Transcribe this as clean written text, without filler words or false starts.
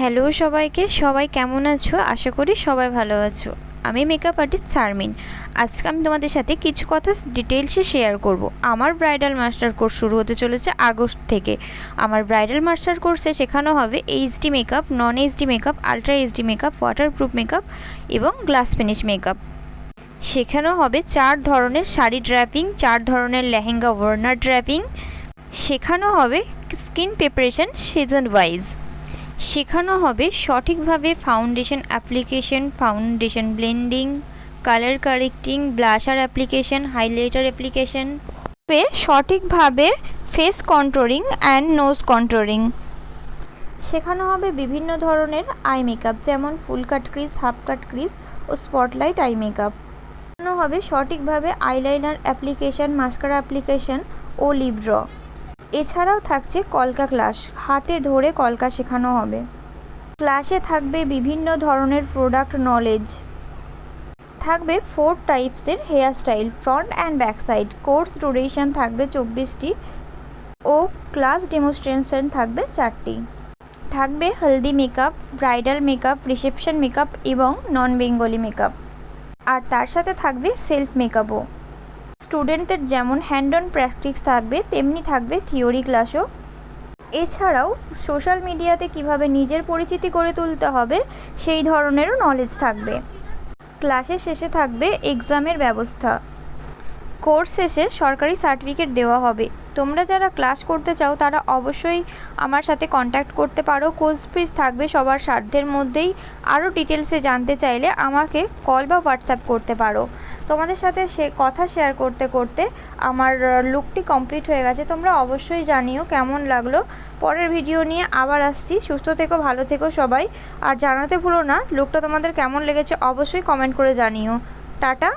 Hello সবাইকে, সবাই কেমন আছো? আশা করি সবাই ভালো আছো। আমি মেকআপ আর্টিস্ট শারমিন। আজকে আমি তোমাদের সাথে কিছু কথা ডিটেলসে শেয়ার করব। আমার ব্রাইডাল মাস্টার কোর্স শুরু হতে চলেছে আগস্ট থেকে। আমার ব্রাইডাল মাস্টার কোর্সে শেখানো হবে এইচডি মেকআপ, নন HD makeup, ultra HD makeup, waterproof makeup এবং গ্লাস ফিনিশ মেকআপ। শেখানো হবে 4 ধরনের শাড়ি ড্র্যাপিং, 4 ধরনের লেহেঙ্গা ওড়না ড্র্যাপিং। শেখানো হবে স্কিন প্রিপারেশন সিজন ওয়াইজ। শেখানো হবে সঠিকভাবে foundation application, foundation blending, colour correcting, blusher application, highlighter application, সঠিকভাবে face controlling and nose controlling. শেখানো হবে বিভিন্ন ধরনের আই মেকআপ, যেমন full cut crease, half cut crease ও স্পটলাইট আই মেকআপ। শেখানো হবে সঠিকভাবে আইলাইনার অ্যাপ্লিকেশন, মাস্কারা অ্যাপ্লিকেশন ও লিপ ড্র। এছাড়াও থাকছে কলকা ক্লাস, হাতে ধরে কলকা শেখানো হবে। ক্লাসে থাকবে বিভিন্ন ধরনের প্রোডাক্ট নলেজ, থাকবে 4 টাইপসের hair style, front and back side. Course duration থাকবে 24টি ও ক্লাস ডেমনস্ট্রেশন থাকবে 4টি। থাকবে haldi makeup, bridal makeup, reception makeup এবং নন বেঙ্গলি মেকআপ। আর তার সাথে থাকবে সেলফ মেকআপও। স্টুডেন্টদের যেমন হ্যান্ড অন প্র্যাকটিস থাকবে, তেমনি থাকবে থিওরি ক্লাসও। এছাড়াও সোশ্যাল মিডিয়াতে কিভাবে নিজের পরিচিতি গড়ে তুলতে হবে সেই ধরনেরও নলেজ থাকবে। ক্লাসের শেষে থাকবে এক্সামের ব্যবস্থা। কোর্স শেষে সরকারি সার্টিফিকেট দেওয়া হবে। তোমরা যারা ক্লাস করতে চাও তারা অবশ্যই আমার সাথে কন্ট্যাক্ট করতে পারো। কোর্স ফিস থাকবে সবার সাধ্যের মধ্যেই। আরও ডিটেলসে জানতে চাইলে আমাকে কল বা হোয়াটসঅ্যাপ করতে পারো। তোমাদের সাথে কথা শেয়ার করতে করতে আমার লুকটি কমপ্লিট হয়ে গেছে। তোমরা অবশ্যই জানিও কেমন লাগলো। পরের ভিডিও নিয়ে আবার আসছি। সুস্থ থেকো, ভালো থেকো সবাই। আর জানাতে ভুলো না লুকটা তোমাদের কেমন লেগেছে, অবশ্যই কমেন্ট করে জানিও। টাটা।